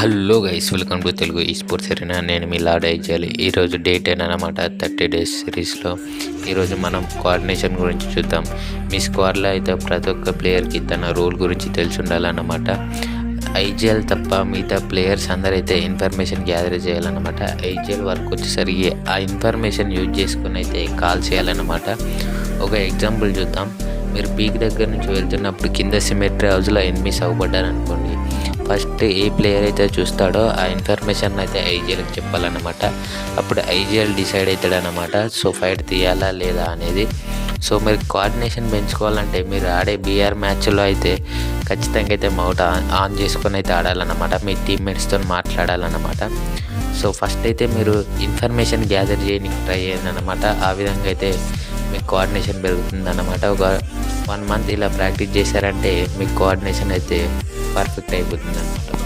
Hello guys, welcome to Telugu ఈ sports arena. నేను మీ lord చేయాలి. ఈరోజు డే 10 అనమాట, 30 డేస్ సిరీస్లో. ఈరోజు మనం కోఆర్డినేషన్ గురించి చూద్దాం. మీ స్క్వాడ్లో అయితే ప్రతి ఒక్క ప్లేయర్కి తన రోల్ గురించి తెలిసి ఉండాలన్నమాట. ఐజీఎల్ తప్ప మిగతా ప్లేయర్స్ అందరైతే ఇన్ఫర్మేషన్ గ్యాదర్ చేయాలన్నమాట. ఐజీఎల్ వర్క్ వచ్చేసరికి ఆ ఇన్ఫర్మేషన్ యూజ్ చేసుకుని అయితే కాల్ చేయాలన్నమాట. ఒక ఎగ్జాంపుల్ చూద్దాం. మీరు పీక్ దగ్గర నుంచి వెళ్తున్నప్పుడు కింద సిమెట్రీ హౌస్లో ఎనిమిస్ అవ్వబడ్డారనుకోండి. ఫస్ట్ ఏ ప్లేయర్ అయితే చూస్తాడో ఆ ఇన్ఫర్మేషన్ అయితే ఐజీఎల్కి చెప్పాలన్నమాట. అప్పుడు ఐజీఎల్ డిసైడ్ అవుతాడనమాట, సో ఫైట్ తీయాలా లేదా అనేది. సో మీరు కోఆర్డినేషన్ పెంచుకోవాలంటే మీరు ఆడే బీఆర్ మ్యాచ్లో అయితే ఖచ్చితంగా అయితే మౌట్ ఆన్ చేసుకొని అయితే ఆడాలన్నమాట. మీ టీమ్మేట్స్తో మాట్లాడాలన్నమాట. సో ఫస్ట్ అయితే మీరు ఇన్ఫర్మేషన్ గ్యాదర్ చేయడానికి ట్రై చేయండి అనమాట. ఆ విధంగా అయితే మీకు కోఆర్డినేషన్ పెరుగుతుందన్నమాట. ఒక 1 మంత్ ఇలా ప్రాక్టీస్ చేశారంటే మీకు కోఆర్డినేషన్ అయితే పర్ఫెక్ట్ అయిపోతుంది అన్నమాట.